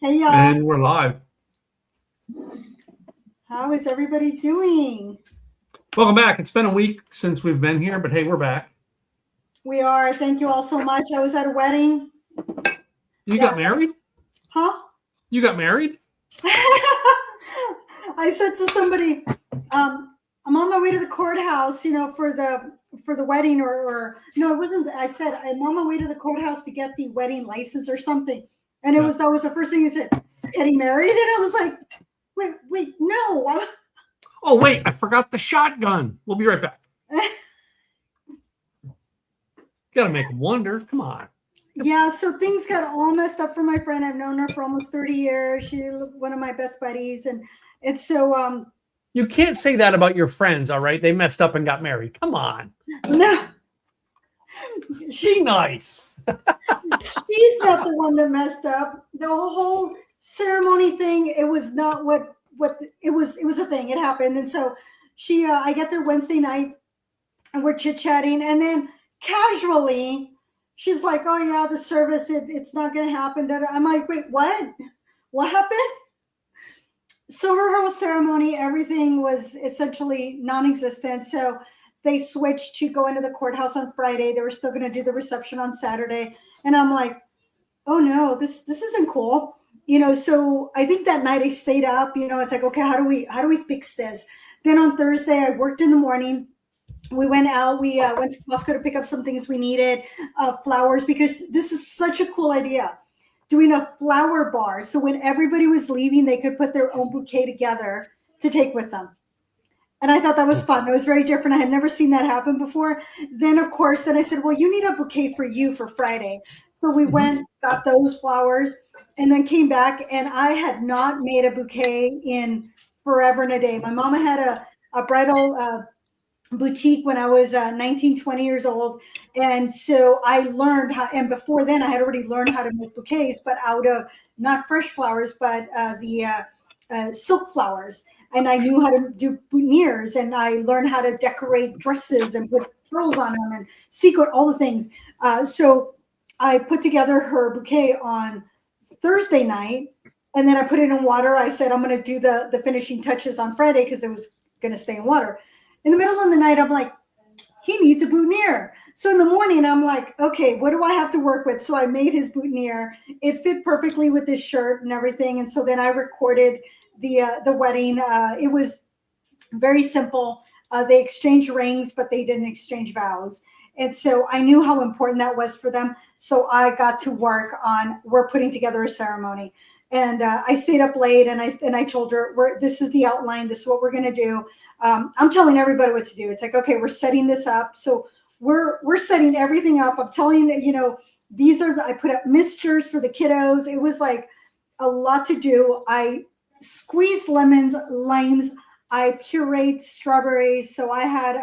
Hey y'all, And we're live. how is everybody doing? Welcome back. It's been a week since we've been here, but hey, we're back. We are. Thank you all so much. I was at a wedding. You Yeah. got married? Huh? You got married? I said to somebody, I'm on my way to the courthouse, for the wedding or no, it wasn't. I said I'm on my way to the courthouse to get the wedding license or something, and Yeah. that was the first thing he said. Getting married, and I was like, wait, no. Oh, wait, I forgot the shotgun. We'll be right back. Gotta make them wonder. Come on. Yeah, so things got all messed up for my friend. I've known her for almost 30 years. She's one of my best buddies. And so You can't say that about your friends, all right? They messed up and got married. Come on. no, Be nice. she's not the one that messed up. The whole ceremony thing, it was not what it was a thing. It happened. And so I get there Wednesday night and we're chit-chatting, and then casually she's like, oh yeah, the service, it's not gonna happen. I'm like, wait, what happened? So her whole ceremony, everything was essentially non-existent. So they switched to go into the courthouse on Friday. They were still going to do the reception on Saturday, and I'm like, oh no, this isn't cool. So I think that night I stayed up. It's like, okay, how do we fix this? Then on Thursday I worked in the morning. We went out. We went to Costco to pick up some things we needed, flowers, because this is such a cool idea. Doing a flower bar, so when everybody was leaving, they could put their own bouquet together to take with them. And I thought that was fun. That was very different. I had never seen that happen before. Then, of course, I said, well, you need a bouquet for you for Friday. So we went, got those flowers, and then came back, and I had not made a bouquet in forever and a day. My mama had a bridal boutique when I was 19, 20 years old. And so I learned how, and before then I had already learned how to make bouquets, but out of not fresh flowers, but the silk flowers. And I knew how to do boutonnieres, and I learned how to decorate dresses and put pearls on them and sequin, all the things. So I put together her bouquet on Thursday night, and then I put it in water. I said, I'm going to do the finishing touches on Friday because it was going to stay in water. In the middle of the night, I'm like, he needs a boutonniere. So in the morning, I'm like, okay, what do I have to work with? So I made his boutonniere. It fit perfectly with this shirt and everything. And so then I recorded the wedding. It was very simple. They exchanged rings, but they didn't exchange vows. And so I knew how important that was for them. So I got to work on, we're putting together a ceremony. And I stayed up late, and I told her, this is the outline. This is what we're going to do. I'm telling everybody what to do. It's like, okay, we're setting this up. So we're setting everything up. I'm telling these are I put up misters for the kiddos. It was like a lot to do. I squeezed lemons, limes. I pureed strawberries. So I had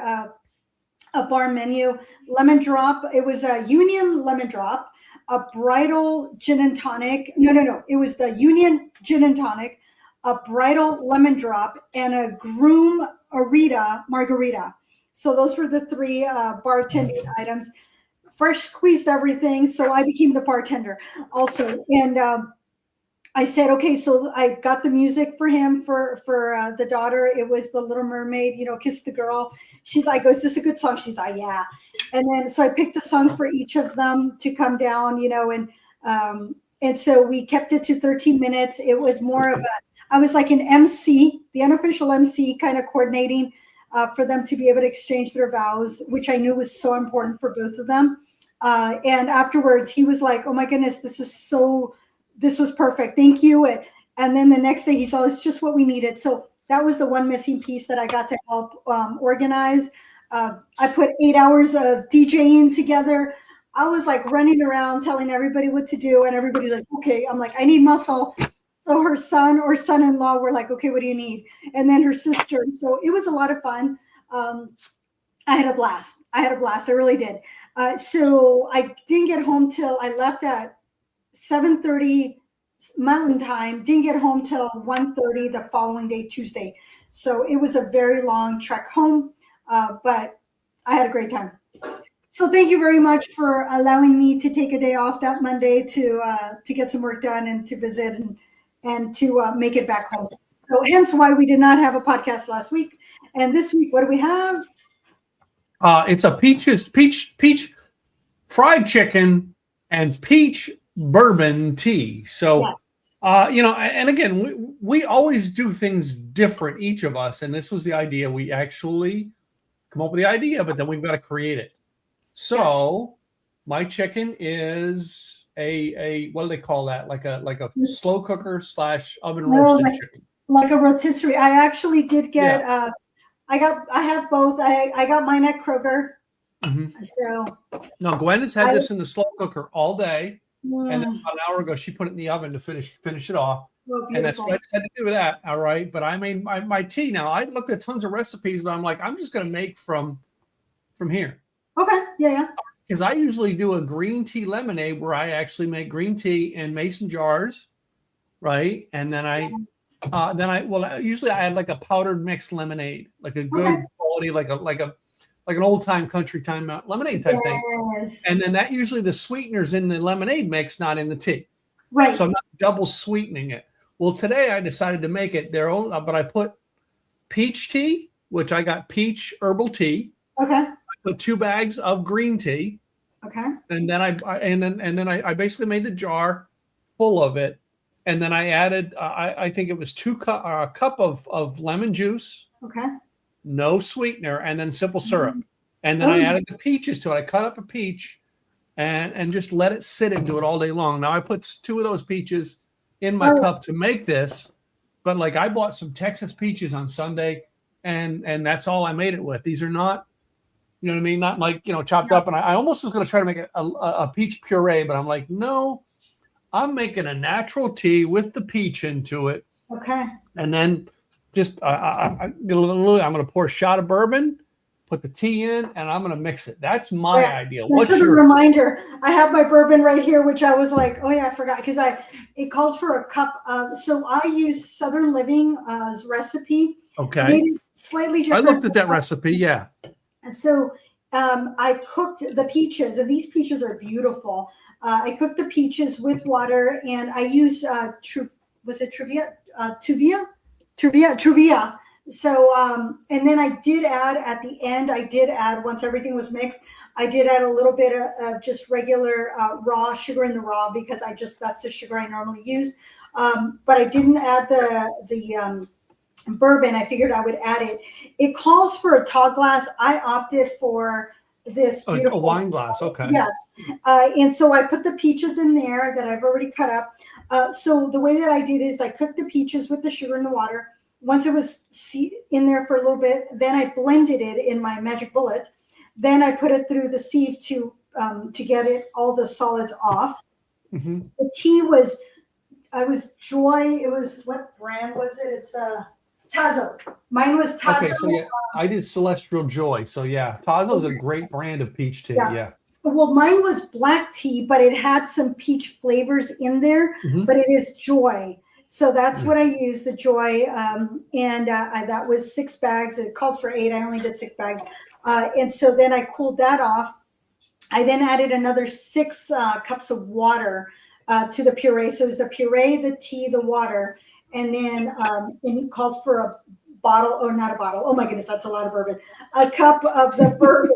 a bar menu, lemon drop. It was a Union lemon drop, a bridal gin and tonic. No. It was the Union gin and tonic, a bridal lemon drop, and a groom Arita margarita. So those were the three bartending items. Fresh squeezed everything. So I became the bartender also. And I said, okay, so I got the music for him for the daughter. It was The Little Mermaid, Kiss the Girl. She's like, oh, is this a good song? She's like, yeah. And then, so I picked a song for each of them to come down, and so we kept it to 13 minutes. It was more of I was like an MC, the unofficial MC, kind of coordinating for them to be able to exchange their vows, which I knew was so important for both of them. And afterwards, he was like, oh my goodness, this was perfect. Thank you. And then the next day he saw, it's just what we needed. So that was the one missing piece that I got to help organize. I put 8 hours of DJing together. I was like running around telling everybody what to do, and everybody's like, okay. I'm like, I need muscle. So her son or son-in-law were like, okay, what do you need? And then her sister. So it was a lot of fun. I had a blast. I really did. So I didn't get home till I left at 7:30 Mountain Time. Didn't get home till 1:30 the following day, Tuesday. So it was a very long trek home, but I had a great time. So thank you very much for allowing me to take a day off that Monday to get some work done and to visit and to make it back home. So hence why we did not have a podcast last week. And this week, what do we have? It's a peach fried chicken and peach bourbon tea. So, Yes. and again, we always do things different, each of us. And this was the idea. We actually come up with the idea, but then we've got to create it. So my chicken is a what do they call that? Like a slow cooker / oven roasted chicken. Like a rotisserie. I actually did get I have both. I got mine at Kroger. Mm-hmm. So no, Gwen has had this in the slow cooker all day. And then about an hour ago, she put it in the oven to finish it off. Oh, and that's what I decided to do with that. All right. But I made my tea now. I looked at tons of recipes, but I'm like, I'm just going to make from here. Okay. Yeah. Because I usually do a green tea lemonade where I actually make green tea in mason jars. Right. And then usually I add like a powdered mixed lemonade, like a good quality, like an old time country time lemonade type thing. And then that usually the sweetener's in the lemonade mix, not in the tea. Right. So I'm not double sweetening it. Well, today I decided to make it their own, but I put peach tea, which I got peach herbal tea. Okay. I put 2 bags of green tea. Okay. And then I basically made the jar full of it. And then I added, I think it was a cup of lemon juice. Okay. No sweetener, and then simple syrup. And then I added the peaches to it. I cut up a peach and just let it sit into it all day long. Now I put 2 of those peaches in my cup to make this, but like I bought some Texas peaches on Sunday and that's all I made it with. These are not, you know what I mean? Not like, chopped up. And I almost was going to try to make a peach puree, but I'm like, no, I'm making a natural tea with the peach into it. Okay. And then just I'm going to pour a shot of bourbon, put the tea in, and I'm going to mix it. That's my idea. What's the reminder? I have my bourbon right here, which I was like, oh yeah, I forgot because it calls for a cup. So I use Southern Living's recipe. Okay. Maybe slightly different. I looked at that recipe. Yeah. So I cooked the peaches, and these peaches are beautiful. I cooked the peaches with water, and I use Truvia. So, and then I did add at the end, once everything was mixed, I did add a little bit of just regular raw sugar in the raw because that's the sugar I normally use. But I didn't add the bourbon. I figured I would add it. It calls for a tall glass. I opted for this beautiful a wine glass. Okay. Yes. And so I put the peaches in there that I've already cut up. So the way that I did is I cooked the peaches with the sugar and the water. Once it was in there for a little bit, then I blended it in my magic bullet. Then I put it through the sieve to get all the solids off. Mm-hmm. The tea was Joy. It was, what brand was it? It's Tazo. Mine was Tazo. Okay, so yeah, I did Celestial Joy. So yeah, Tazo is a great brand of peach tea. Yeah. Well, mine was black tea, but it had some peach flavors in there. Mm-hmm. But it is Joy. So that's what I used, the Joy, and that was 6 bags. It called for 8. I only did 6 bags. And so then I cooled that off. I then added another 6 cups of water to the puree. So it was the puree, the tea, the water, and then it called for a bottle, or not a bottle. Oh my goodness, that's a lot of bourbon. A cup of the bourbon,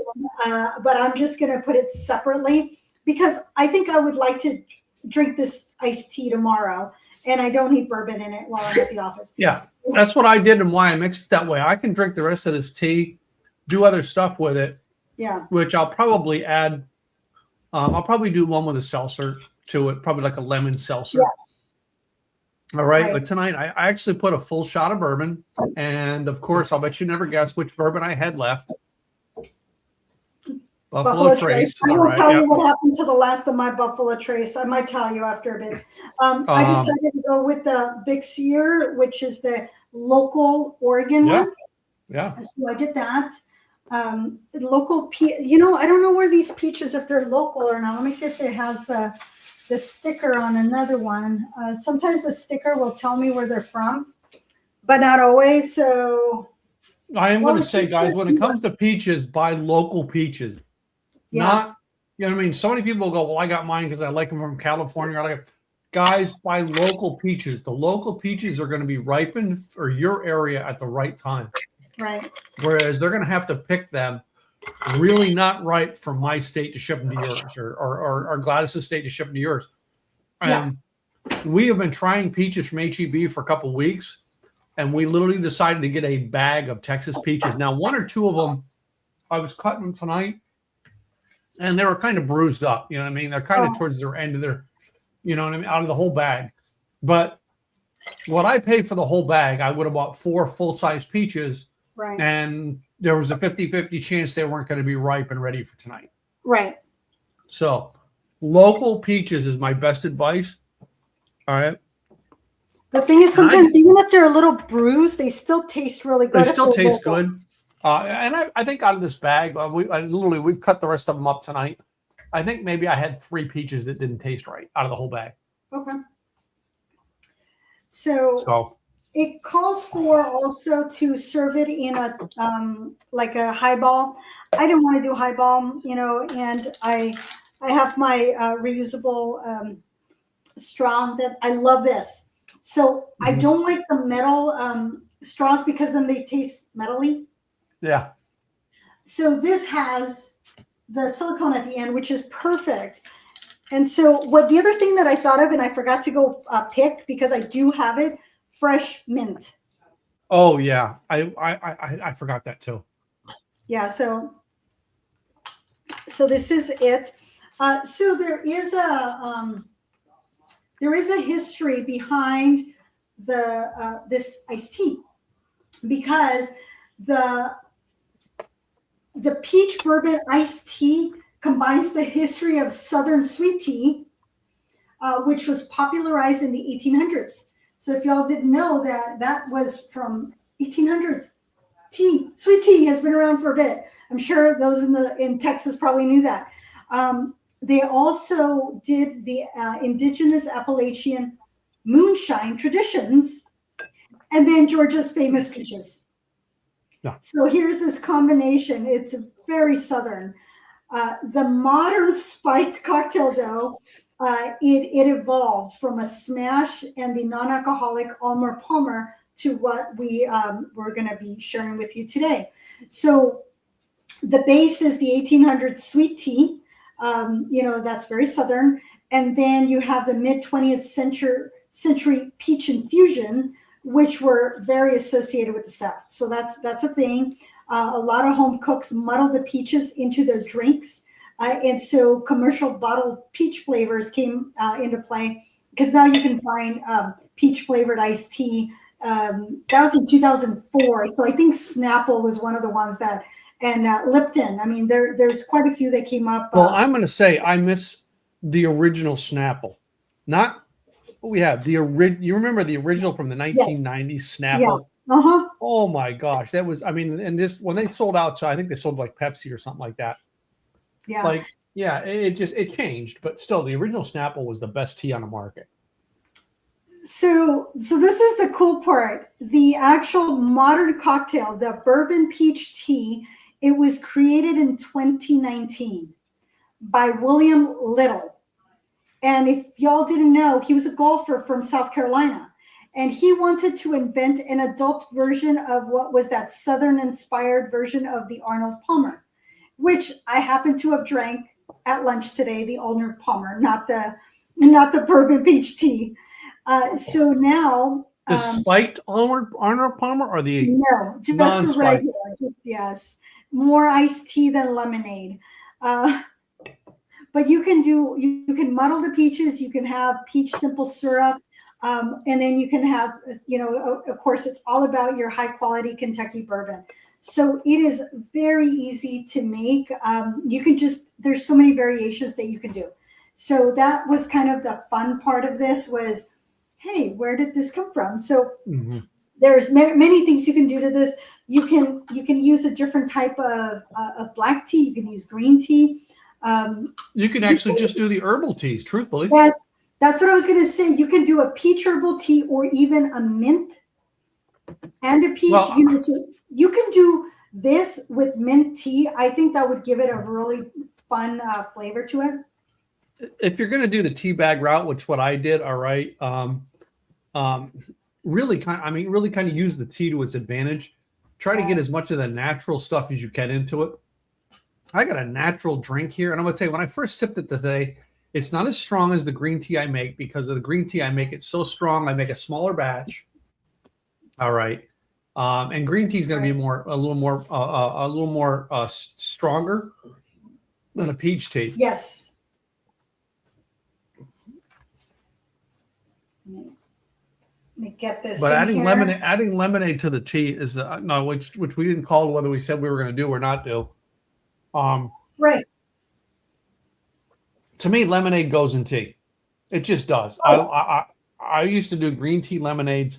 but I'm just going to put it separately because I think I would like to drink this iced tea tomorrow. And I don't need bourbon in it while I'm at the office. Yeah, that's what I did and why I mixed it that way. I can drink the rest of this tea, do other stuff with it. Yeah. Which I'll probably add. I'll probably do one with a seltzer to it, probably like a lemon seltzer. Yeah. All right. But tonight I actually put a full shot of bourbon. And of course, I'll bet you never guess which bourbon I had left. Buffalo Trace. I won't tell you what happened to the last of my Buffalo Trace. I might tell you after a bit. I decided to go with the Big Sear, which is the local Oregon one. Yeah. So I did that. Local, I don't know where these peaches, if they're local or not. Let me see if it has the sticker on another one. Sometimes the sticker will tell me where they're from, but not always. So I am going to say, guys, when it comes to peaches, buy local peaches. Not, you know what I mean? So many people go, well, I got mine because I like them from California. guys, buy local peaches. The local peaches are going to be ripened for your area at the right time. Right. Whereas they're going to have to pick them really not ripe from my state to ship them to yours, or Gladys' state to ship them to yours. And we have been trying peaches from HEB for a couple of weeks, and we literally decided to get a bag of Texas peaches. Now, one or two of them, I was cutting them tonight, and they were kind of bruised up. You know what I mean? They're kind of towards their end of their, you know what I mean, out of the whole bag. But what I paid for the whole bag, I would have bought 4 full-size peaches, Right. and there was a 50-50 chance they weren't going to be ripe and ready for tonight. Right. So local peaches is my best advice. All right. The thing is, sometimes even if they're a little bruised, they still taste really good. They still taste good. And I think out of this bag, we've cut the rest of them up tonight. I think maybe I had 3 peaches that didn't taste right out of the whole bag. Okay. So it calls for also to serve it in a like a highball. I didn't want to do highball, you know, and I have my reusable straw that I love this. So I don't like the metal straws because then they taste metally. Yeah. So this has the silicone at the end, which is perfect. And so what the other thing that I thought of, and I forgot to go pick because I do have it, fresh mint. Oh yeah, I forgot that too. Yeah, so this is it. So there is a history behind the this iced tea, because the peach bourbon iced tea combines the history of Southern sweet tea, which was popularized in the 1800s. So if y'all didn't know that was from 1800s. Sweet tea has been around for a bit. I'm sure those in Texas probably knew that. They also did the indigenous Appalachian moonshine traditions, and then Georgia's famous peaches. Yeah. So here's this combination. It's very Southern. The modern spiked cocktail dough, it evolved from a smash and the non-alcoholic Arnold Palmer to what we're going to be sharing with you today. So the base is the 1800s sweet tea. You know, that's very Southern. And then you have the mid-20th century peach infusion, which were very associated with the South. So that's a thing. A lot of home cooks muddle the peaches into their drinks. And so commercial bottled peach flavors came into play, because now you can find peach flavored iced tea. That was in 2004. So I think Snapple was one of the ones that, and Lipton. I mean, there's quite a few that came up. Well, I'm going to say I miss the original Snapple. Not what we have. You remember the original from the 1990s Snapple? Yeah. Uh-huh. Oh my gosh, that was. I mean, and this when they sold out to, I think they sold like Pepsi or something like that. Yeah. Like, yeah, it changed, but still, the original Snapple was the best tea on the market. So this is the cool part. The actual modern cocktail, the bourbon peach tea, it was created in 2019 by William Little. And if y'all didn't know, he was a golfer from South Carolina. And he wanted to invent an adult version of what was that Southern-inspired version of the Arnold Palmer, which I happen to have drank at lunch today, the Arnold Palmer, not the bourbon peach tea. So now the spiked Arnold Palmer, or the just the regular, yes, more iced tea than lemonade. But you can muddle the peaches. You can have peach simple syrup, and then you can have, of course, it's all about your high quality Kentucky bourbon. So it is very easy to make. You can there's so many variations that you can do. So that was kind of the fun part of this was, hey, where did this come from? So there's many things you can do to this. You can use a different type of black tea. You can use green tea. You can actually just do the herbal teas, truthfully. Yes, that's what I was going to say. You can do a peach herbal tea or even a mint and a peach. Well, so you can do this with mint tea. I think that would give it a really fun flavor to it. if you're going to do the tea bag route, which what I did, all right, really kind of use the tea to its advantage. Try to get as much of the natural stuff as you can into it. I got a natural drink here, and I'm going to tell you, when I first sipped it today, it's not as strong as the green tea I make because of the green tea I make it so strong. I make a smaller batch. All right, and green tea is going to be a little more stronger than a peach tea. Yes. Let me get this. But adding lemonade to the tea is no, which we didn't call whether we said we were going to do or not do. Right. To me, lemonade goes in tea. It just does. Oh. I used to do green tea lemonades.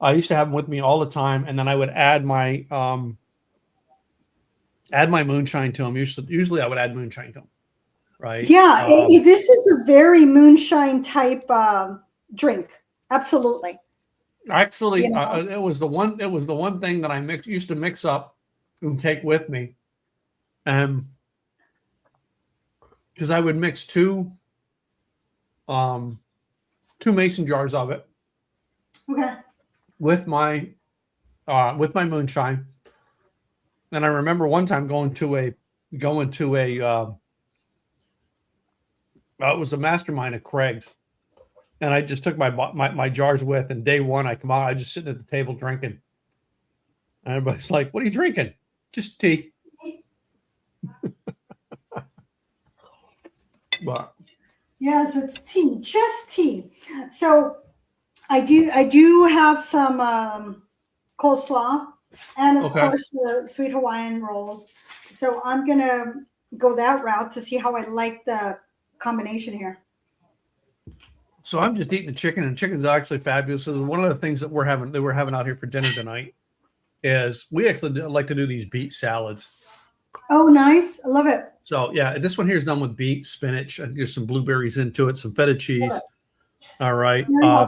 I used to have them with me all the time, and then I would add my moonshine to them. Usually I would add moonshine to them. Right? Yeah, this is a very moonshine type drink. Absolutely. Actually, it was the one thing that I used to mix up and take with me, because I would mix two mason jars of it. Okay. With my moonshine, and I remember one time going to a it was a mastermind at Craig's, and I just took my jars with, and day one I come out, I just sitting at the table drinking, and everybody's like, "What are you drinking?" Just tea. But yes, it's tea, just tea. So I do have some coleslaw, and of course the sweet Hawaiian rolls. So I'm gonna go that route to see how I like the combination here. So I'm just eating the chicken, and chicken's actually fabulous. So one of the things that we're having out here for dinner tonight is we actually like to do these beet salads. Oh, nice! I love it. So yeah, this one here is done with beet, spinach. I think there's some blueberries into it, some feta cheese. All right,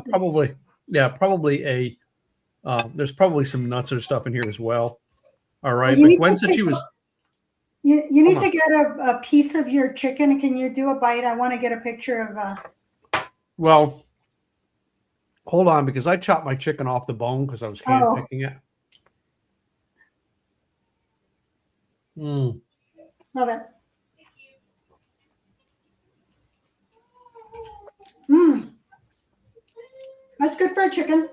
probably there's probably some nuts or stuff in here as well. All right, well, but Gwen said she was. You need to get a piece of your chicken. Can you do a bite? I want to get a picture of. Well, hold on, because I chopped my chicken off the bone because I was hand picking it. Love it. That's good fried chicken.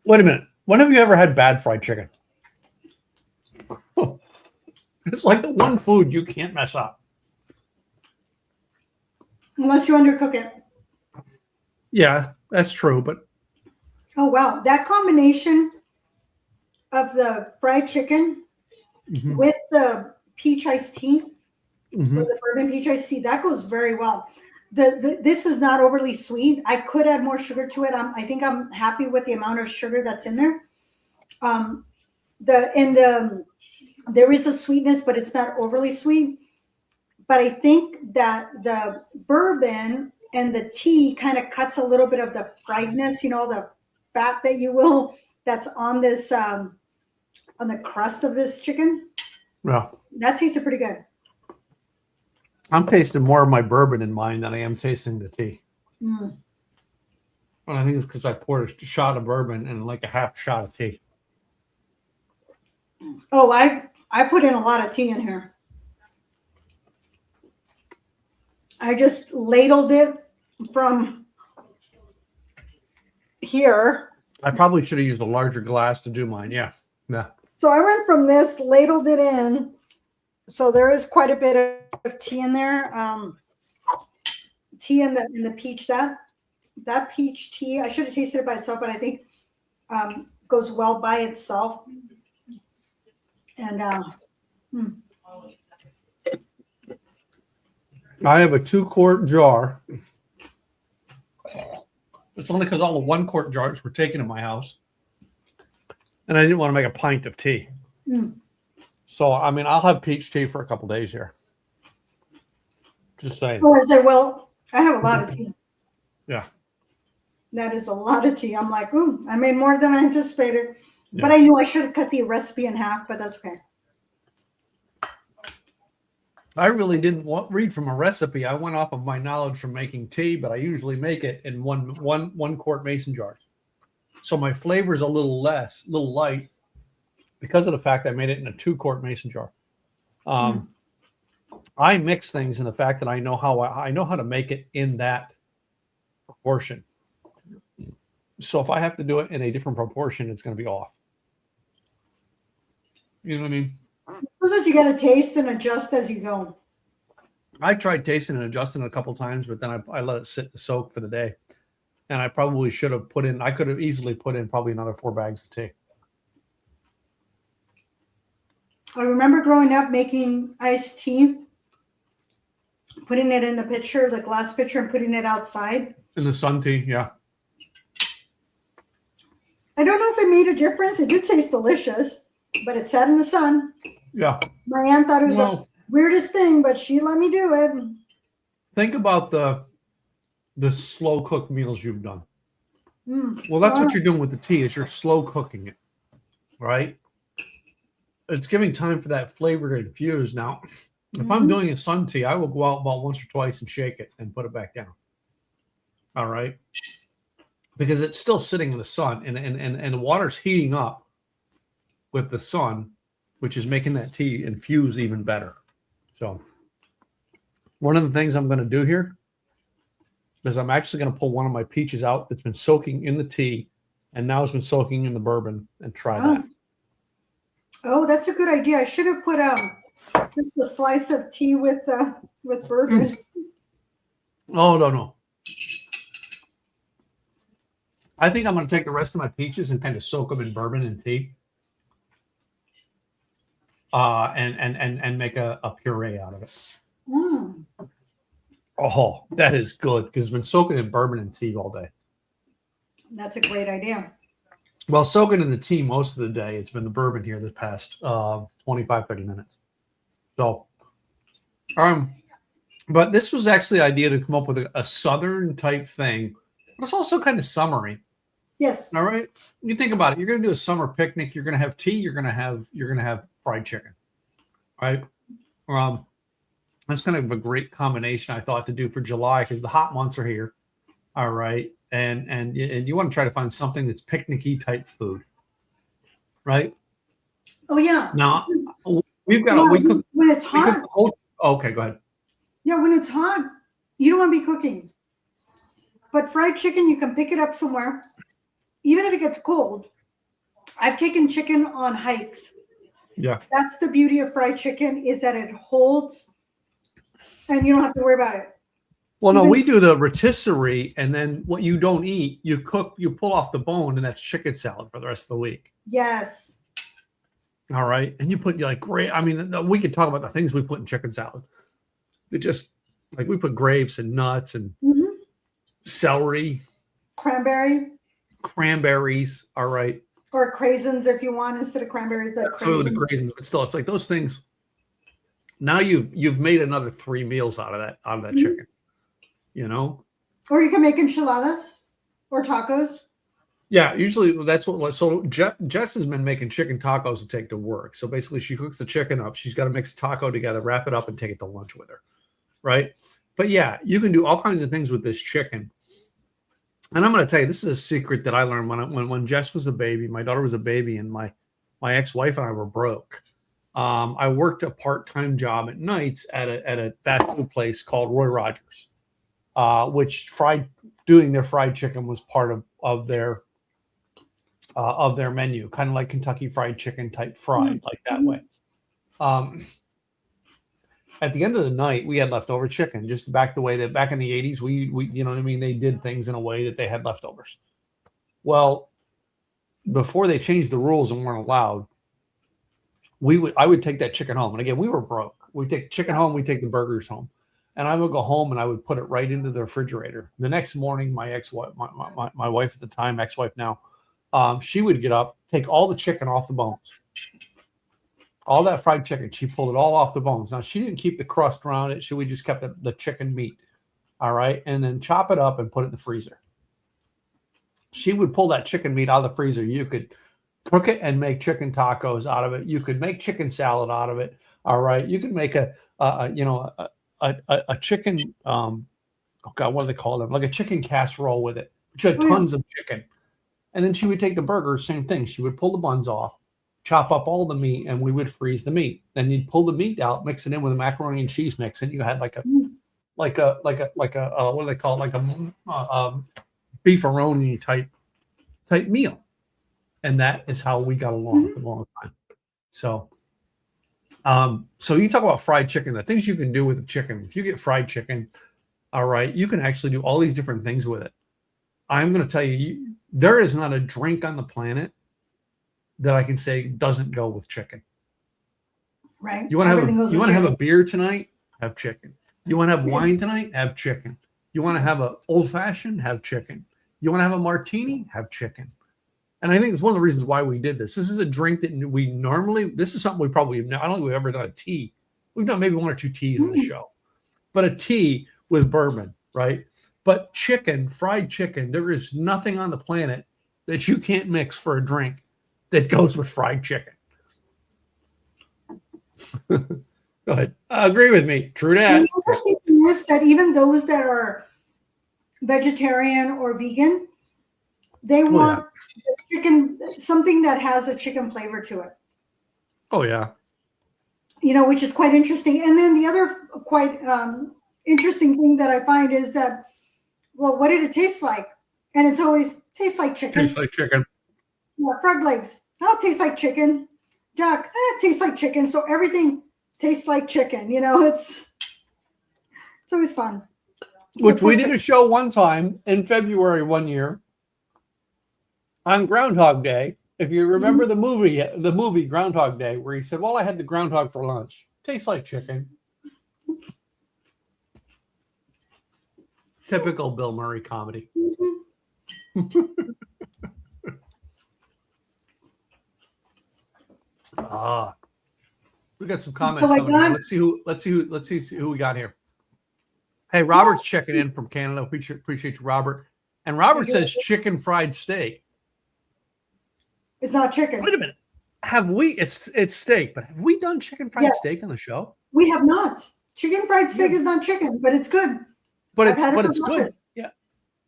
Wait a minute. When have you ever had bad fried chicken? It's like the one food you can't mess up. Unless you undercook it. Yeah, that's true. But oh wow, that combination of the fried chicken with the peach iced tea, or the bourbon peach iced tea, that goes very well. This is not overly sweet. I could add more sugar to it. I think I'm happy with the amount of sugar that's in there. There is a sweetness, but it's not overly sweet. But I think that the bourbon and the tea kind of cuts a little bit of the friedness, the fat that's on this on the crust of this chicken. Yeah, that tasted pretty good. I'm tasting more of my bourbon in mine than I am tasting the tea. And I think it's because I poured a shot of bourbon and like a half shot of tea. Oh, I put in a lot of tea in here. I just ladled it from here. I probably should have used a larger glass to do mine. Yeah. So I went from this, ladled it in. So there is quite a bit of tea in there. Tea in the peach. That peach tea, I should have tasted it by itself, but I think goes well by itself. And I have a 2-quart jar. It's only because all the 1-quart jars were taken in my house, and I didn't want to make a pint of tea. So I mean, I'll have peach tea for a couple days here. Just saying. Oh, I say, well, I have a lot of tea. Yeah. That is a lot of tea. I'm like, ooh, I made more than I anticipated. Yeah. But I knew I should have cut the recipe in half, but that's okay. I really didn't read from a recipe. I went off of my knowledge from making tea, but I usually make it in one quart mason jars. So my flavor is a little light because of the fact I made it in a 2-quart mason jar. I mix things in the fact that I know how to make it in that proportion. So if I have to do it in a different proportion, it's going to be off. You know what I mean? Sometimes you got to taste and adjust as you go. I tried tasting and adjusting it a couple times, but then I let it sit to soak for the day. And I probably should have I could have easily put in probably another 4 bags of tea. I remember growing up making iced tea, putting it in the pitcher, the glass pitcher, and putting it outside. In the sun tea, yeah. I don't know if it made a difference. It did taste delicious, but it sat in the sun. Yeah. My aunt thought it was the weirdest thing, but she let me do it. Think about the slow cooked meals you've done. Well, that's what you're doing with the tea is you're slow cooking it, right? It's giving time for that flavor to infuse. Now, if I'm doing a sun tea, I will go out about once or twice and shake it and put it back down. All right. Because it's still sitting in the sun and the water's heating up with the sun, which is making that tea infuse even better. So one of the things I'm going to do here is I'm actually going to pull one of my peaches out that's been soaking in the tea and now it's been soaking in the bourbon and try that. Oh, that's a good idea. I should have put just a slice of tea with bourbon. Oh, no. I think I'm going to take the rest of my peaches and kind of soak them in bourbon and tea. And make a puree out of it. Oh, that is good because it's been soaking in bourbon and tea all day. That's a great idea. Well, soaking in the tea most of the day. It's been the bourbon here this past 25, 30 minutes. So, but this was actually the idea to come up with a southern type thing. But it's also kind of summery. Yes. All right. You think about it. You're going to do a summer picnic. You're going to have tea. You're going to have fried chicken. Right. That's kind of a great combination I thought to do for July because the hot months are here. All right. And you want to try to find something that's picnicky type food. Right. Oh yeah. Now we've got when it's hot. Okay, go ahead. Yeah, when it's hot, you don't want to be cooking. But fried chicken, you can pick it up somewhere, even if it gets cold. I've taken chicken on hikes. Yeah. That's the beauty of fried chicken is that it holds and you don't have to worry about it. Well, no, we do the rotisserie, and then what you don't eat, you cook, you pull off the bone, and that's chicken salad for the rest of the week. Yes. All right. And you put great. I mean, we could talk about the things we put in chicken salad. It just we put grapes and nuts and celery, cranberries. All right. Or craisins if you want instead of cranberries. The craisins, but still, it's like those things. Now you've made another 3 meals out of that chicken. You know. Or you can make enchiladas or tacos. Yeah, usually that's what. So Jess has been making chicken tacos to take to work. So basically, she cooks the chicken up. She's got to mix taco together, wrap it up, and take it to lunch with her, right? But yeah, you can do all kinds of things with this chicken. And I'm going to tell you, this is a secret that I learned when Jess was a baby. My daughter was a baby, and my ex-wife and I were broke. I worked a part-time job at nights at a fast food place called Roy Rogers, which doing their fried chicken was part of their menu, kind of like Kentucky Fried Chicken type fried, like that way. At the end of the night, we had leftover chicken, just back the way that back in the 80s, we you know what I mean? They did things in a way that they had leftovers. Well, before they changed the rules and weren't allowed, I would take that chicken home. And again, we were broke. We'd take chicken home, we'd take the burgers home. And I would go home and I would put it right into the refrigerator. The next morning, my ex-wife, my wife at the time, ex-wife now, she would get up, take all the chicken off the bones. All that fried chicken, she pulled it all off the bones. Now, she didn't keep the crust around it. We just kept the chicken meat. All right. And then chop it up and put it in the freezer. She would pull that chicken meat out of the freezer. You could cook it and make chicken tacos out of it. You could make chicken salad out of it. All right, you can make a chicken. Oh God, what do they call them? Like a chicken casserole with it. She had tons of chicken, and then she would take the burgers. Same thing. She would pull the buns off, chop up all the meat, and we would freeze the meat. Then you'd pull the meat out, mix it in with a macaroni and cheese mix, and you had like a what do they call it? Like a beefaroni type meal, and that is how we got along for a long time. So, so you talk about fried chicken. The things you can do with the chicken. If you get fried chicken, all right, you can actually do all these different things with it. I'm going to tell you, there is not a drink on the planet that I can say doesn't go with chicken. Right. You want to have a beer tonight? Have chicken. You want to have wine tonight? Have chicken. You want to have an old fashioned? Have chicken. You want to have a martini? Have chicken. And I think it's one of the reasons why we did this. This is a drink that we normally, this is something we probably, I don't think we've ever done a tea. We've done maybe one or two teas on the show, but a tea with bourbon, right? But chicken, fried chicken, there is nothing on the planet that you can't mix for a drink that goes with fried chicken. Go ahead. Agree with me. True that. The interesting thing is that even those that are vegetarian or vegan, they want chicken, something that has a chicken flavor to it. Oh, yeah. Which is quite interesting. And then the other quite interesting thing that I find is that, well, what did it taste like? And it's always tastes like chicken. Tastes like chicken. Yeah, frog legs. Oh, tastes like chicken. Duck. Tastes like chicken. So everything tastes like chicken. It's always fun. Which we did a show one time in February one year on Groundhog Day. If you remember the movie Groundhog Day, where he said, well, I had the groundhog for lunch. Tastes like chicken. Typical Bill Murray comedy. We got some comments coming in. Let's see who we got here. Hey, Robert's checking in from Canada. Appreciate you, Robert. And Robert says chicken fried steak. It's not chicken. Wait a minute. Have we? It's steak, but have we done chicken fried steak on the show? We have not. Chicken fried steak is not chicken, but it's good. But it's good. Yeah.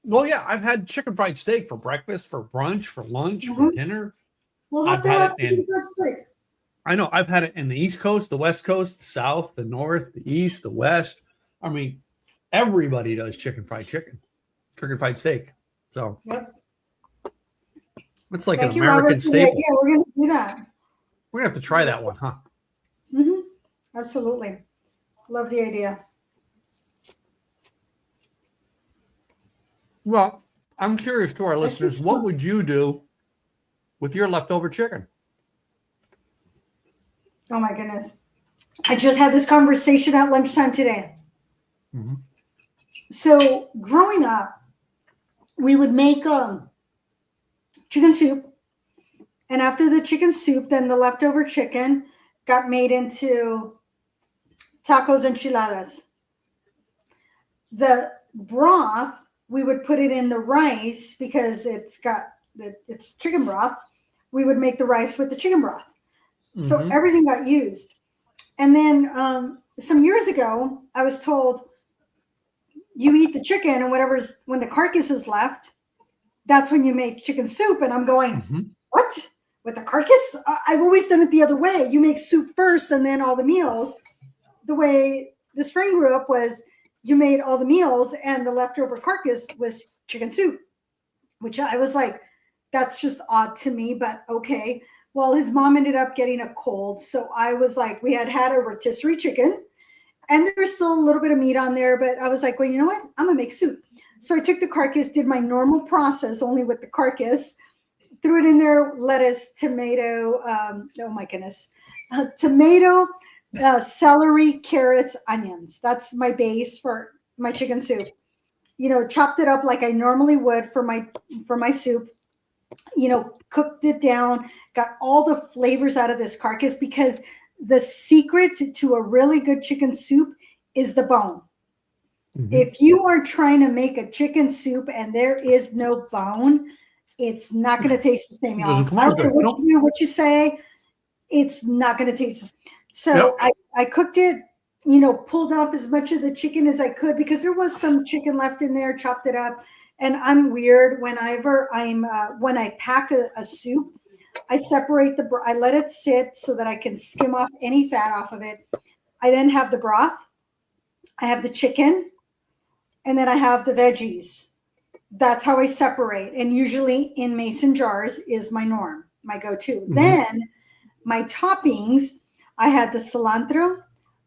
Well, yeah, I've had chicken fried steak for breakfast, for brunch, for lunch, for dinner. We'll have to have chicken fried steak. I know. I've had it in the East Coast, the West Coast, the South, the North, the East, the West. I mean, everybody does chicken fried steak. So it's like an American staple. Yeah, we're going to do that. We're going to have to try that one, huh? Absolutely. Love the idea. Well, I'm curious to our listeners, what would you do with your leftover chicken? Oh my goodness. I just had this conversation at lunchtime today. So growing up, we would make chicken soup. And after the chicken soup, then the leftover chicken got made into tacos enchiladas. The broth, we would put it in the rice because it's chicken broth. We would make the rice with the chicken broth. So everything got used. And then some years ago, I was told, you eat the chicken and when the carcass is left, that's when you make chicken soup. And I'm going, what? With the carcass? I've always done it the other way. You make soup first and then all the meals. The way this friend grew up was you made all the meals and the leftover carcass was chicken soup, which I was like, that's just odd to me, but okay. Well, his mom ended up getting a cold. So I was like, we had a rotisserie chicken and there's still a little bit of meat on there, but I was like, well, you know what? I'm gonna make soup. So I took the carcass, did my normal process only with the carcass, threw it in there, lettuce, tomato, oh my goodness, tomato, celery, carrots, onions. That's my base for my chicken soup. Chopped it up like I normally would for my soup. Cooked it down, got all the flavors out of this carcass because the secret to a really good chicken soup is the bone. If you are trying to make a chicken soup and there is no bone, it's not going to taste the same, y'all. I don't care what you do, what you say, it's not going to taste the same. So I cooked it, you know, pulled off as much of the chicken as I could because there was some chicken left in there, chopped it up. And I'm weird whenever when I pack a soup, I separate I let it sit so that I can skim off any fat off of it. I then have the broth, I have the chicken, and then I have the veggies. That's how I separate. And usually in mason jars is my norm, my go-to. Mhm. Then my toppings, I had the cilantro,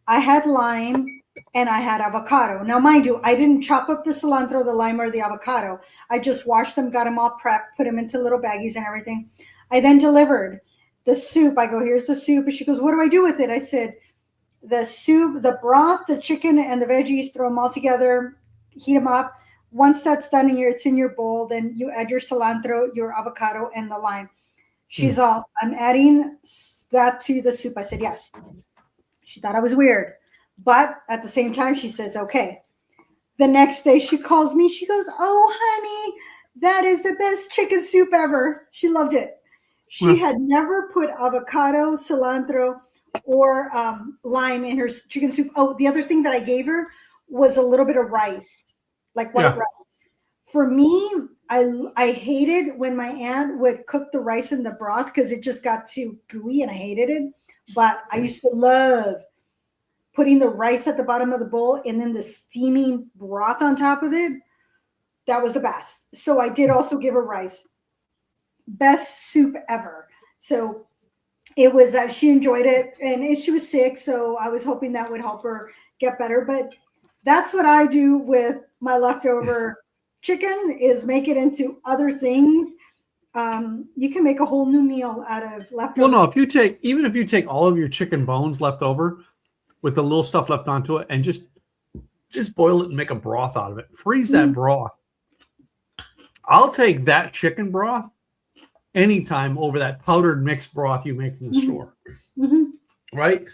I had lime, and I had avocado. Now, mind you, I didn't chop up the cilantro, the lime, or the avocado. I just washed them, got them all prepped, put them into little baggies and everything. I then delivered the soup. I go, here's the soup. And she goes, what do I do with it? I said, the soup, the broth, the chicken, and the veggies, throw them all together, heat them up. Once that's done and it's in your bowl, then you add your cilantro, your avocado, and the lime. She's all, I'm adding that to the soup. I said, yes. She thought I was weird. But at the same time, she says, okay. The next day she calls me. She goes, oh, honey, that is the best chicken soup ever. She loved it. She had never put avocado, cilantro, or lime in her chicken soup. Oh, the other thing that I gave her was a little bit of rice, like white rice. For me, I hated when my aunt would cook the rice in the broth because it just got too gooey and I hated it. But I used to love putting the rice at the bottom of the bowl and then the steaming broth on top of it. That was the best. So I did also give her rice. Best soup ever. So it was, she enjoyed it and she was sick. So I was hoping that would help her get better. But that's what I do with my leftover chicken is make it into other things. You can make a whole new meal out of leftover. Well, no, even if you take all of your chicken bones left over with the little stuff left onto it and just boil it and make a broth out of it, freeze that broth. I'll take that chicken broth anytime over that powdered mixed broth you make from the store. Right.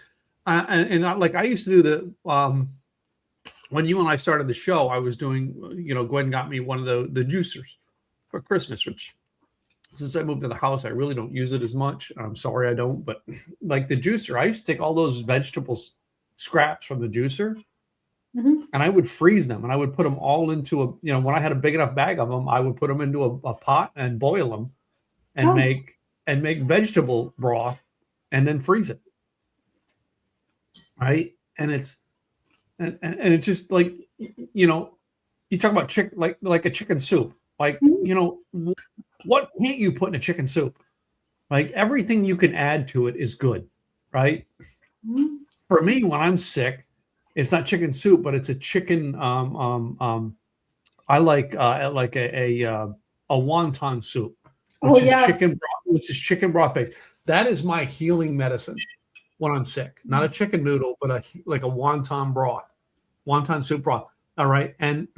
And like I used to do the, when you and I started the show, I was doing, Gwen got me one of the juicers for Christmas, which since I moved to the house, I really don't use it as much. I'm sorry I don't, but like the juicer, I used to take all those vegetables scraps from the juicer and I would freeze them and I would put them all into when I had a big enough bag of them, I would put them into a pot and boil them and make vegetable broth and then freeze it. Right. And it's just like, you talk about chicken, like a chicken soup, like, what can't you put in a chicken soup? Like everything you can add to it is good. Right. For me, when I'm sick, it's not chicken soup, but it's a chicken. I like a wonton soup, which is chicken broth, which is chicken broth based. That is my healing medicine when I'm sick. Not a chicken noodle, but like a wonton broth, wonton soup broth. All right, and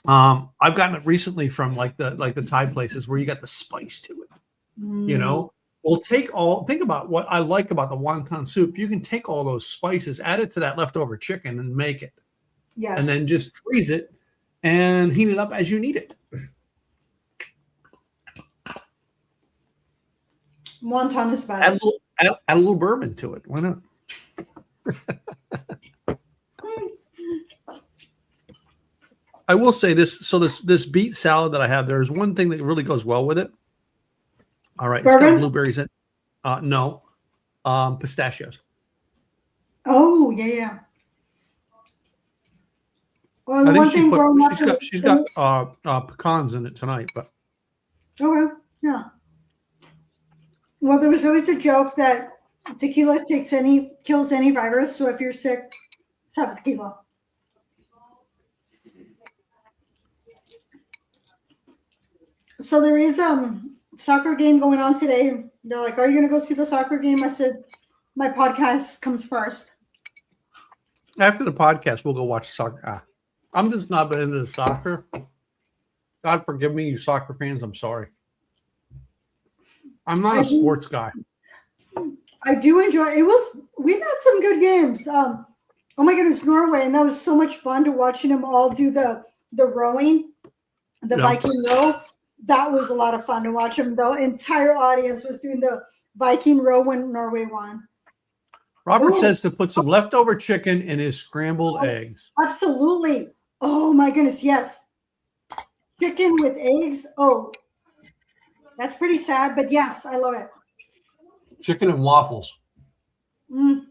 I've gotten it recently from like the Thai places where you got the spice to it. Well, think about what I like about the wonton soup. You can take all those spices, add it to that leftover chicken and make it. Yes. And then just freeze it and heat it up as you need it. Wonton is best. Add a little bourbon to it. Why not? I will say this. So this beet salad that I have, there's one thing that really goes well with it. All right, bourbon? It's got blueberries in. No, pistachios. Oh yeah. Well, the one thing growing up, she's got pecans in it tonight, but okay, yeah. Well, there was always a joke that tequila kills any virus. So if you're sick, have tequila. So there is soccer game going on today. They're like, are you going to go see the soccer game? I said, my podcast comes first. After the podcast, we'll go watch soccer. I'm just not been into the soccer. God forgive me, you soccer fans. I'm sorry. I'm not a sports guy. I do enjoy it. We've had some good games. Oh my goodness, Norway. And that was so much fun to watching them all do the rowing, the Viking row. That was a lot of fun to watch them. The entire audience was doing the Viking row when Norway won. Robert Ooh. says to put some leftover chicken in his scrambled eggs. Absolutely. Oh my goodness, yes. Chicken with eggs. Oh, that's pretty sad, but yes, I love it. Chicken and waffles. Mm.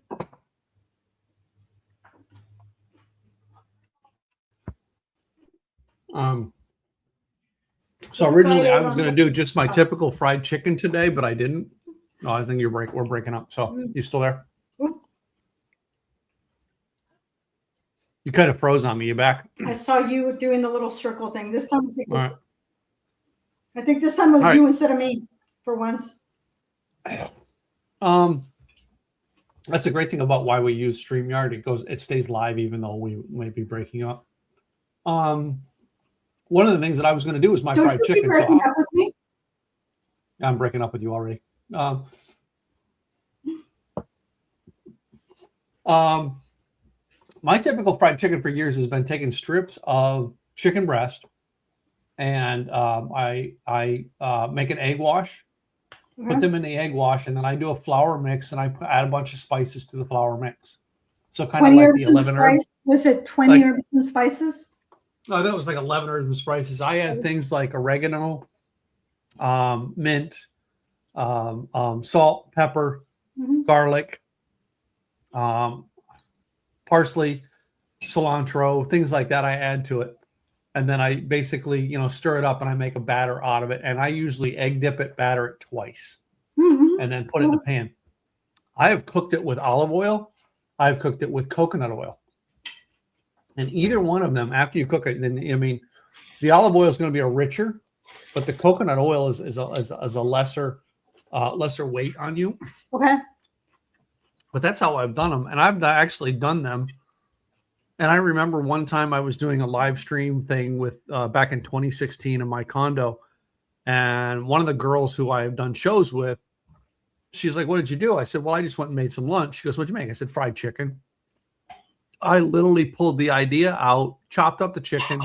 So originally I was going to do just my typical fried chicken today, but I didn't. No, I think we're breaking up. So you still there? You kind of froze on me. You back? I saw you doing the little circle thing. This time, All right. I think this time was you instead of me for once. That's the great thing about why we use StreamYard. It stays live even though we may be breaking up. One of the things that I was going to do was my fried chicken. Keep breaking up with me? I'm breaking up with you already. My typical fried chicken for years has been taking strips of chicken breast, and I make an egg wash, put them in the egg wash, and then I do a flour mix, and I add a bunch of spices to the flour mix. So kind of like the 11 herbs. Was it 20 herbs and spices? No, that was like 11 herbs and spices. I add things like oregano, mint, salt, pepper, garlic, parsley, cilantro, things like that. I add to it. And then I basically, stir it up and I make a batter out of it. And I usually egg dip it, batter it twice, and then put it in the pan. I have cooked it with olive oil. I've cooked it with coconut oil. And either one of them, after you cook it, then the olive oil is going to be a richer, but the coconut oil is a lesser weight on you. Okay. But that's how I've done them, and I've actually done them. And I remember one time I was doing a live stream thing with back in 2016 in my condo, and one of the girls who I have done shows with, she's like, "What did you do?" I said, "Well, I just went and made some lunch." She goes, "What'd you make?" I said, "Fried chicken." I literally pulled the idea out, chopped up the chicken,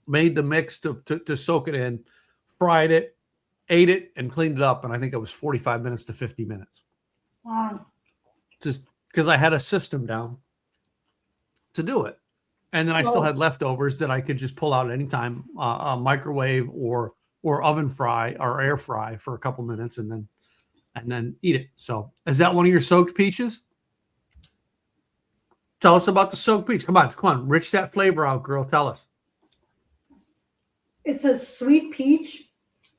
made the mix to soak it in, fried it, ate it, and cleaned it up. And I think it was 45 minutes to 50 minutes. Wow. Just because I had a system down to do it. And then I still had leftovers that I could just pull out at any time, microwave or oven fry or air fry for a couple minutes and then eat it. So is that one of your soaked peaches? Tell us about the soaked peach. Come on. Rich that flavor out, girl. Tell us. It's a sweet peach,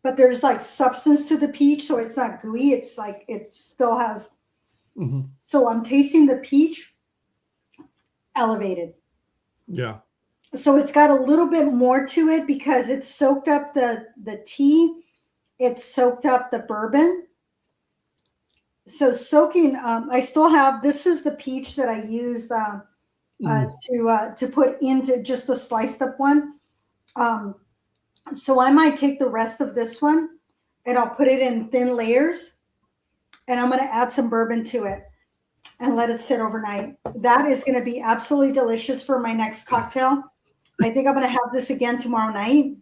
but there's like substance to the peach, so it's not gooey. It's like it still has. So I'm tasting the peach elevated. Yeah. So it's got a little bit more to it because it's soaked up the tea. It's soaked up the bourbon. So soaking, I still have, this is the peach that I used to put into just the sliced up one. So I might take the rest of this one and I'll put it in thin layers and I'm going to add some bourbon to it and let it sit overnight. That is going to be absolutely delicious for my next cocktail. I think I'm going to have this again tomorrow night,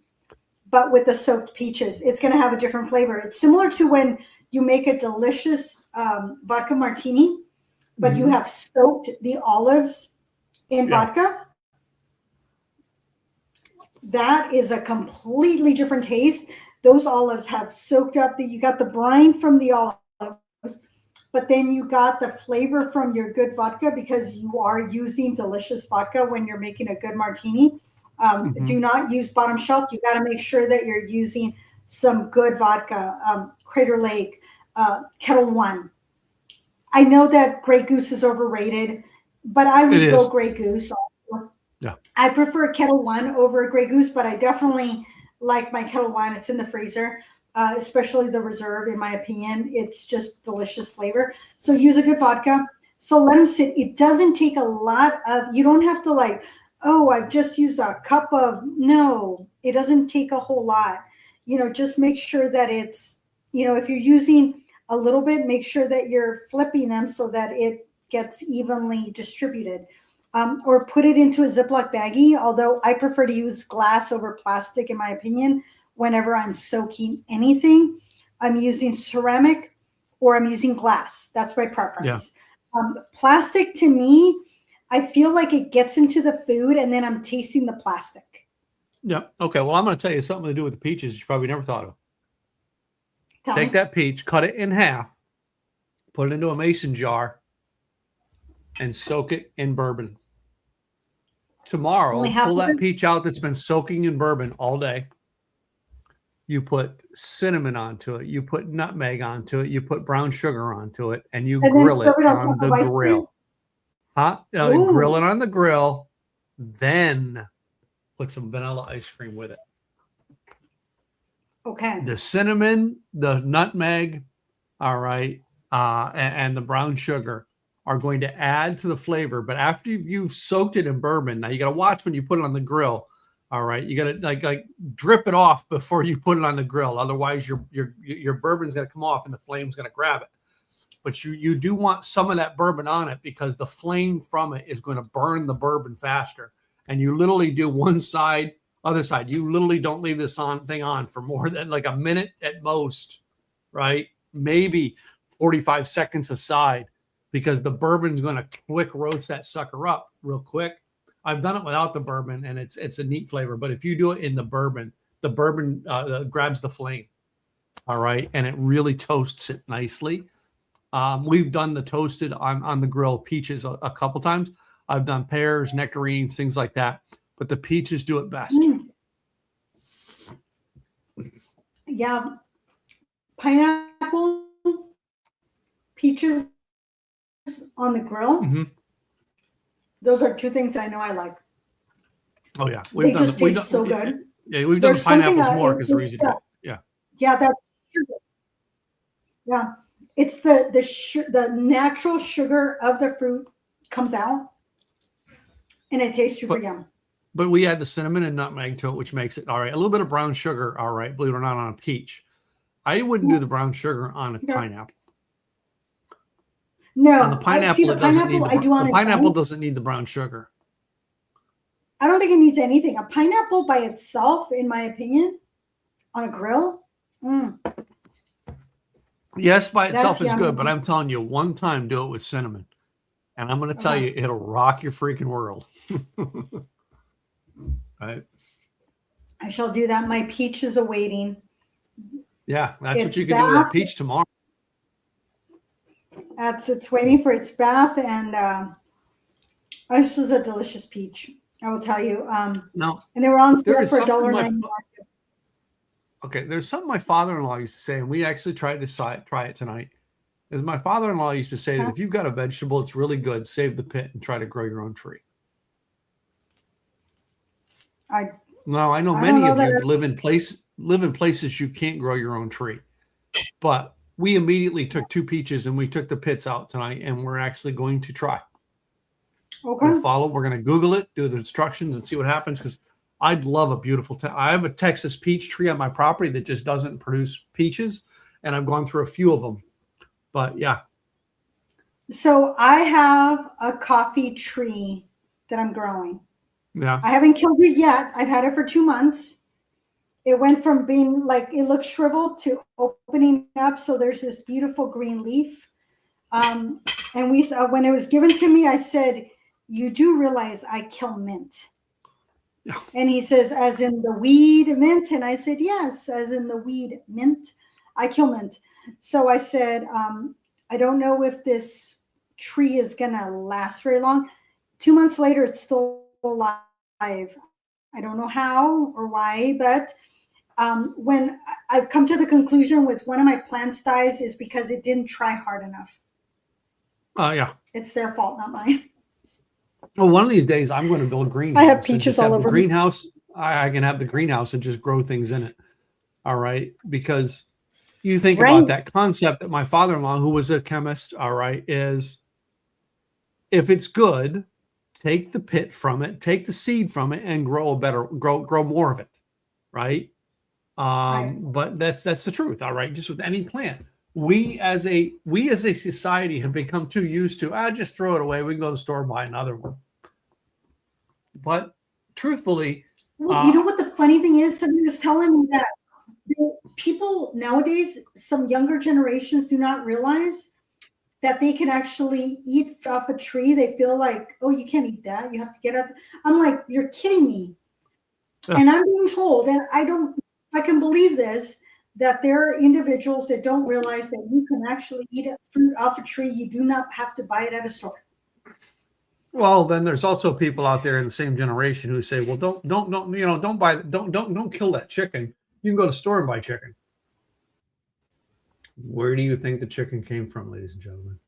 but with the soaked peaches. It's going to have a different flavor. It's similar to when you make a delicious vodka martini, but you have soaked the olives in vodka. That is a completely different taste. Those olives have soaked up you got the brine from the olives, but then you got the flavor from your good vodka because you are using delicious vodka when you're making a good martini. Do not use bottom shelf. You got to make sure that you're using some good vodka, Crater Lake, Kettle One. I know that Grey Goose is overrated, but I would go Grey Goose. Yeah. I prefer Kettle One over Grey Goose, but I definitely like my Kettle One. It's in the freezer, especially the reserve, in my opinion. It's just delicious flavor. So use a good vodka. So let them sit. It doesn't take a lot of, you don't have to like, oh, I've just used a cup of, no, it doesn't take a whole lot. Just make sure that it's, if you're using a little bit, make sure that you're flipping them so that it gets evenly distributed. Or put it into a Ziploc baggie, although I prefer to use glass over plastic, in my opinion, whenever I'm soaking anything. I'm using ceramic or I'm using glass. That's my preference. Plastic to me, I feel like it gets into the food and then I'm tasting the plastic. Yeah. Okay. Well, I'm going to tell you something to do with the peaches you probably never thought of. Take Me. that peach, cut it in half, put it into a mason jar, and soak it in bourbon. Tomorrow, Only half pull of that it? peach out that's been soaking in bourbon all day. You put cinnamon onto it. You put nutmeg onto it. You put brown sugar onto it, and you And then grill it serve it on on top the of ice cream? grill. Grill it on the grill, then put some vanilla ice cream with it. Okay. The cinnamon, the nutmeg, all right, and the brown sugar are going to add to the flavor. But after you've soaked it in bourbon, now you got to watch when you put it on the grill. All right, you got to like drip it off before you put it on the grill. Otherwise, your bourbon's going to come off and the flame's going to grab it. But you do want some of that bourbon on it because the flame from it is going to burn the bourbon faster. And you literally do one side, other side. You literally don't leave this thing on for more than like a minute at most, right? Maybe 45 seconds aside, because the bourbon's going to quick roast that sucker up real quick. I've done it without the bourbon, and it's a neat flavor. But if you do it in the bourbon grabs the flame, all right, and it really toasts it nicely. We've done the toasted on the grill peaches a couple times. I've done pears, nectarines, things like that. But the peaches do it best. Yeah. Pineapple, peaches on the grill. Mm-hmm. Those are two things that I know I like. Oh yeah, They just taste so good. Yeah, we've done There's pineapples something, more because they're it's easy to. Yeah. Yeah, that's sugar. Yeah, it's the natural sugar of the fruit comes out, and it tastes super yum. But we add the cinnamon and nutmeg to it, which makes it all right. A little bit of brown sugar, all right. Believe it or not, on a peach. I wouldn't do the brown sugar on a pineapple. No, on the pineapple, see the pineapple I do on the pineapple doesn't need the brown sugar. I don't think it needs anything. A pineapple by itself, in my opinion, on a grill. Yes, by itself is good, but I'm telling you, one time do it with cinnamon. And I'm going to tell you, it'll rock your freaking world. Right? I shall do that. My peach is awaiting. Yeah, that's what you can do with that peach tomorrow. It's waiting for its bath, and this was a delicious peach. I will tell you. No, and they were on sale for $1.99. Okay, there's something my father-in-law used to say, and we actually tried to try it tonight. Is my father-in-law used to say that if you've got a vegetable, it's really good, save the pit and try to grow your own tree. I know many of you live in places you can't grow your own tree. But we immediately took 2 peaches and we took the pits out tonight, and we're actually going to try. Okay. We're going to Google it, do the instructions, and see what happens, because I'd love a beautiful I have a Texas peach tree on my property that just doesn't produce peaches, and I've gone through a few of them. But yeah. So I have a coffee tree that I'm growing. Yeah. I haven't killed it yet. I've had it for 2 months. It went from being like, it looked shriveled to opening up. So there's this beautiful green leaf. And when it was given to me, I said, "You do realize I kill mint?" Yeah. And he says, "As in the weed mint?" And I said, "Yes, as in the weed mint. I kill mint." So I said, "I don't know if this tree is going to last very long." 2 months later, it's still alive. I don't know how or why, but when I've come to the conclusion with one of my plants dies is because it didn't try hard enough. Yeah. It's their fault, not mine. Well, one of these days I'm going to build a greenhouse. I have peaches all over. Greenhouse. I can have the greenhouse and just grow things in it. All right. Because you think about that concept that my father-in-law, who was a chemist, all right, is if it's good, take the pit from it, take the seed from it, and grow more of it. Right. But that's the truth. All right. Just with any plant. We as a society have become too used to, just throw it away. We can go to the store and buy another one. But truthfully, well, you know what the funny thing is? Somebody was telling me that people nowadays, some younger generations do not realize that they can actually eat off a tree. They feel like, oh, you can't eat that. You have to get up. I'm like, you're kidding me. And I'm being told, and I can believe this, that there are individuals that don't realize that you can actually eat fruit off a tree. You do not have to buy it at a store. Well, then there's also people out there in the same generation who say, well, don't don't kill that chicken. You can go to the store and buy chicken. Where do you think the chicken came from, ladies and gentlemen?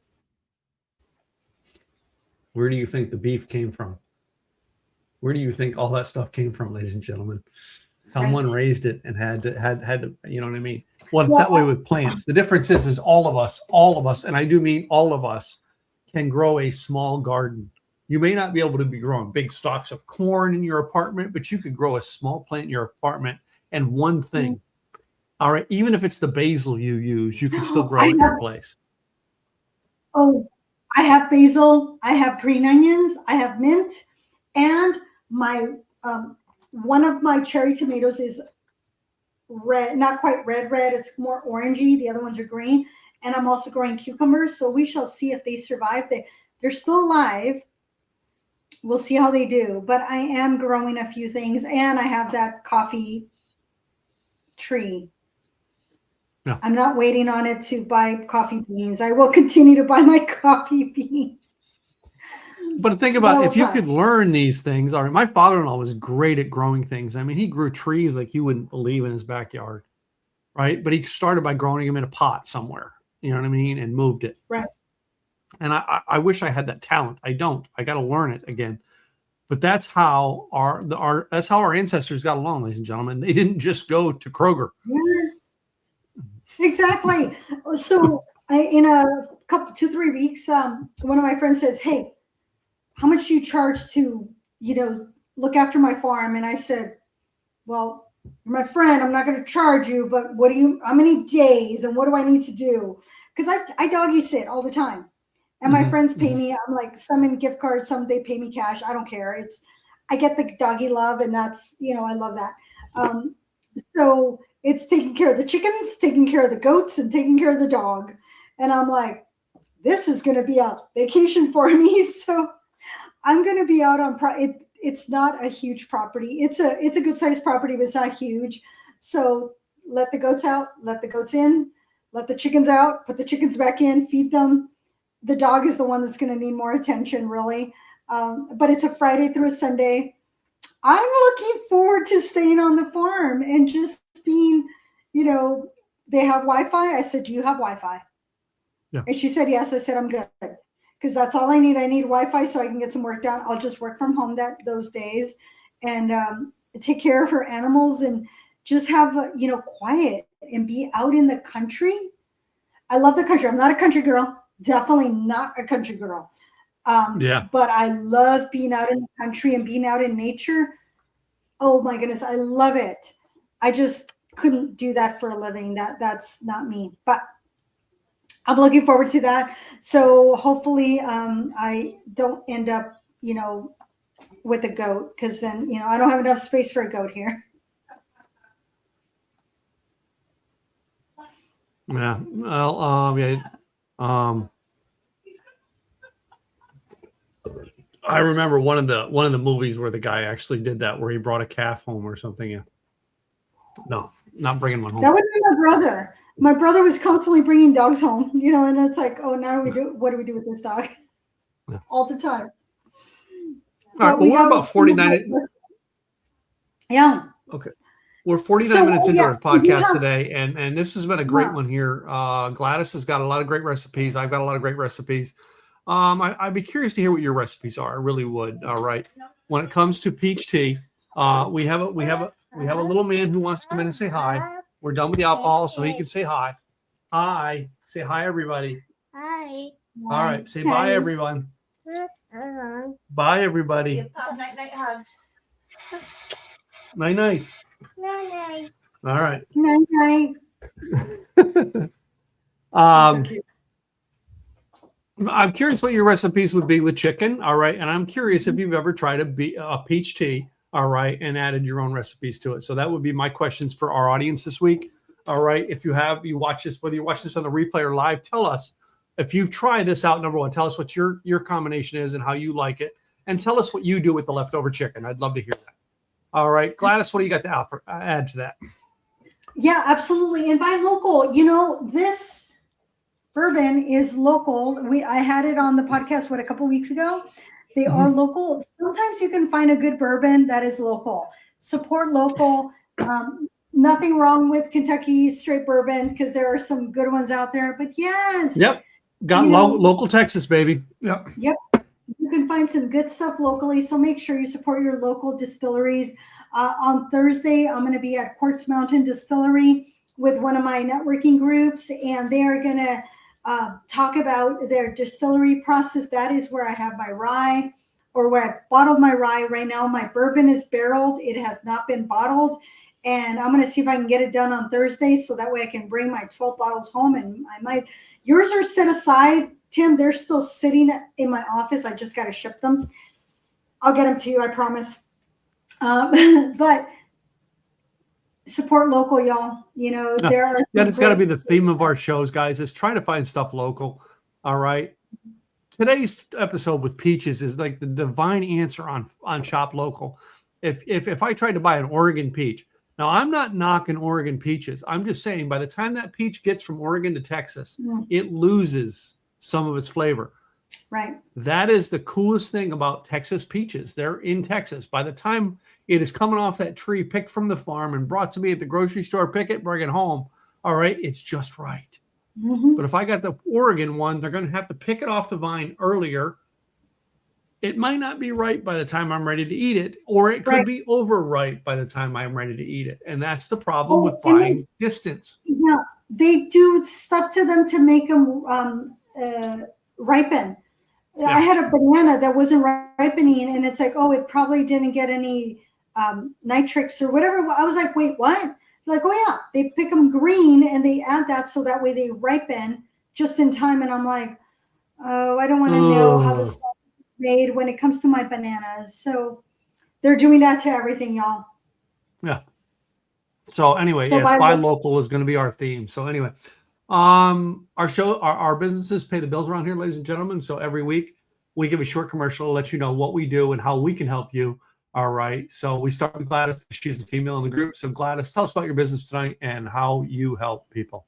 Where do you think the beef came from? Where do you think all that stuff came from, ladies and gentlemen? Someone raised it and had to, you know what I mean? Well, it's that way with plants. The difference is all of us, and I do mean all of us, can grow a small garden. You may not be able to be growing big stalks of corn in your apartment, but you could grow a small plant in your apartment. And one thing, all right, even if it's the basil you use, you can still grow it in your place. Oh, I have basil, I have green onions, I have mint, and my one of my cherry tomatoes is red, not quite red, it's more orangey. The other ones are green. And I'm also growing cucumbers. So we shall see if they survive. They're still alive. We'll see how they do. But I am growing a few things. And I have that coffee tree. Yeah. I'm not waiting on it to buy coffee beans. I will continue to buy my coffee beans. But think about if you could learn these things. All right, my father-in-law was great at growing things. I mean, he grew trees like you wouldn't believe in his backyard, right? But he started by growing them in a pot somewhere, you know what I mean, and moved it. Right. And I wish I had that talent. I don't. I got to learn it again. But that's how that's how our ancestors got along, ladies and gentlemen. They didn't just go to Kroger. Yes, exactly. So in a couple, 2-3 weeks, one of my friends says, "Hey, how much do you charge to, look after my farm?" And I said, "Well, you're my friend. I'm not going to charge you, but how many days and what do I need to do?" Because I doggy sit all the time. And my friends pay me. I'm like, some in gift cards, some they pay me cash. I don't care. I get the doggy love, and that's, I love that. So it's taking care of the chickens, taking care of the goats, and taking care of the dog. And I'm like, this is going to be a vacation for me. So I'm going to be out on it's not a huge property. It's a good sized property, but it's not huge. So let the goats out, let the goats in, let the chickens out, put the chickens back in, feed them. The dog is the one that's going to need more attention, really. But it's a Friday through a Sunday. I'm looking forward to staying on the farm and just being, they have Wi-Fi. I said, "Do you have Wi-Fi?" Yeah. And she said, "Yes." I said, "I'm good." Because that's all I need. I need Wi-Fi so I can get some work done. I'll just work from home those days and take care of her animals and just have, quiet and be out in the country. I love the country. I'm not a country girl. Definitely not a country girl. But I love being out in the country and being out in nature. Oh my goodness. I love it. I just couldn't do that for a living. That's not me. But I'm looking forward to that. So hopefully I don't end up, with a goat, because then, I don't have enough space for a goat here. Yeah. Well, I remember one of the movies where the guy actually did that, where he brought a calf home or something. Yeah. No, not bringing one home. That would be my brother. My brother was constantly bringing dogs home, and it's like, oh, what do we do with this dog? Yeah. All the time. All right, well, we're about 49. Yeah. Okay. We're 49 minutes into our podcast today, and this has been a great one here. Gladys has got a lot of great recipes. I've got a lot of great recipes. I'd be curious to hear what your recipes are. I really would. All right. When it comes to peach tea, we have a little man who wants to come in and say hi. We're done with the alcohol, so he can say hi. Hi. Say hi, everybody. Hi. All right. Say bye, everyone. Bye, everybody. Give Pop night hugs. Night nights. Night. All right. Night. I'm curious what your recipes would be with chicken. All right. And I'm curious if you've ever tried a peach tea all right, and added your own recipes to it. So that would be my questions for our audience this week. All right, if you watch this, whether you watch this on the replay or live, tell us if you've tried this out. Number one, tell us what your combination is and how you like it, and tell us what you do with the leftover chicken. I'd love to hear that. All right, Gladys, what do you got to add to that? Yeah, absolutely. And buy local. This bourbon is local. I had it on the podcast a couple weeks ago. They are local. Sometimes you can find a good bourbon that is local. Support local. Nothing wrong with Kentucky straight bourbon because there are some good ones out there. But yes. Yep. Got local Texas, baby. Yep. Yep. You can find some good stuff locally. So make sure you support your local distilleries. On Thursday, I'm going to be at Quartz Mountain Distillery with one of my networking groups, and they are going to talk about their distillery process. That is where I have my rye, or where I bottled my rye. Right now, my bourbon is barreled. It has not been bottled. And I'm going to see if I can get it done on Thursday so that way I can bring my 12 bottles home. And yours are set aside, Tim. They're still sitting in my office. I just got to ship them. I'll get them to you, I promise. But support local, y'all. There are. Yeah, it's got to be the theme of our shows, guys, is try to find stuff local. All right. Today's episode with Peaches is like the divine answer on shop local. If I tried to buy an Oregon peach, now I'm not knocking Oregon peaches. I'm just saying by the time that peach gets from Oregon to Texas, it loses some of its flavor. Right. That is the coolest thing about Texas peaches. They're in Texas. By the time it is coming off that tree, picked from the farm and brought to me at the grocery store, pick it, bring it home. All right. It's just right. But if I got the Oregon one, they're going to have to pick it off the vine earlier. It might not be ripe by the time I'm ready to eat it, or it could be overripe by the time I'm ready to eat it. And that's the problem with buying distance. Yeah, they do stuff to them to make them ripen. Yeah. I had a banana that wasn't ripening, and it's like, oh, it probably didn't get any nitrics or whatever. I was like, wait, what? They're like, oh yeah, they pick them green and they add that so that way they ripen just in time. And I'm like, oh, I don't want to know how this stuff is made when it comes to my bananas. So they're doing that to everything, y'all. Yeah. So anyway, yes, buy local is going to be our theme. So anyway, our show, our businesses pay the bills around here, ladies and gentlemen. So every week we give a short commercial to let you know what we do and how we can help you. All right. So we start with Gladys. She's a female in the group. So Gladys, tell us about your business tonight and how you help people.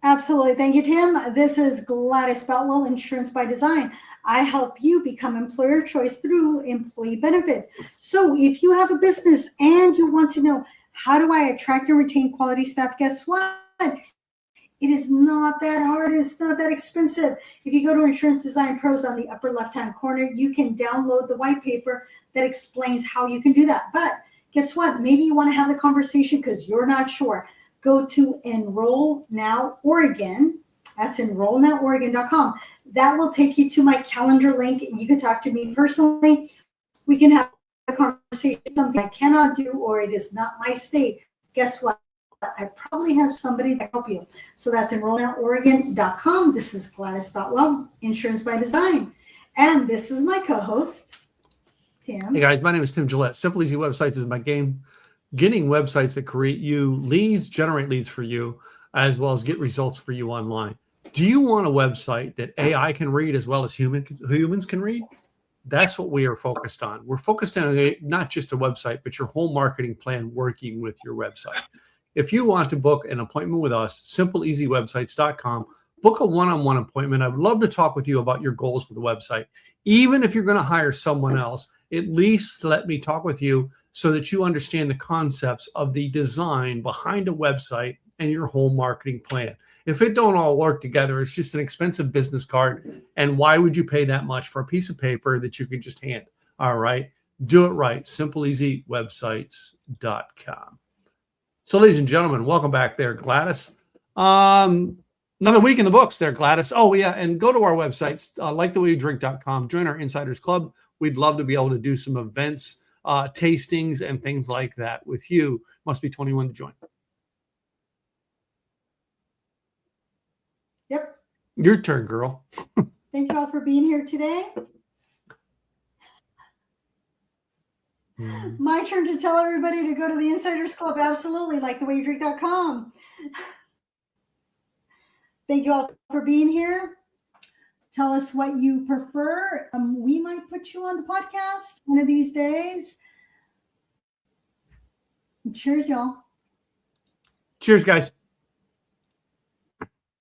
Absolutely. Thank you, Tim. This is Gladys Boutwell, Insurance by Design. I help you become employer choice through employee benefits. So if you have a business and you want to know, how do I attract and retain quality staff? Guess what? It is not that hard. It's not that expensive. If you go to Insurance Design Pros on the upper left-hand corner, you can download the white paper that explains how you can do that. But guess what? Maybe you want to have the conversation because you're not sure. Go to Enroll Now Oregon. That's enrollnoworegon.com. That will take you to my calendar link. You can talk to me personally. We can have a conversation. Something I cannot do, or it is not my state. Guess what? I probably have somebody that help you. So that's enrollnoworegon.com. This is Gladys Boutwell, Insurance by Design. And this is my co-host, Tim. Hey guys, my name is Tim Gillette. Simple Easy Websites is my game. Getting websites that create you leads, generate leads for you, as well as get results for you online. Do you want a website that AI can read as well as humans can read? That's what we are focused on. We're focused on not just a website, but your whole marketing plan working with your website. If you want to book an appointment with us, simpleeasywebsites.com, book a one-on-one appointment. I would love to talk with you about your goals with the website. Even if you're going to hire someone else, at least let me talk with you so that you understand the concepts of the design behind a website and your whole marketing plan. If it don't all work together, it's just an expensive business card. And why would you pay that much for a piece of paper that you can just hand? All right. Do it right. Simpleeasywebsites.com. So, ladies and gentlemen, welcome back there, Gladys. Another week in the books there, Gladys. Oh, yeah, and go to our websites, likethewayyoudrink.com. Join our Insiders Club. We'd love to be able to do some events, tastings, and things like that with you. Must be 21 to join. Yep. Your turn, girl. Thank you all for being here today. My turn to tell everybody to go to the Insiders Club. Absolutely. LikeTheWayYouDrink.com. Thank you all for being here. Tell us what you prefer. We might put you on the podcast one of these days. Cheers, y'all. Cheers, guys.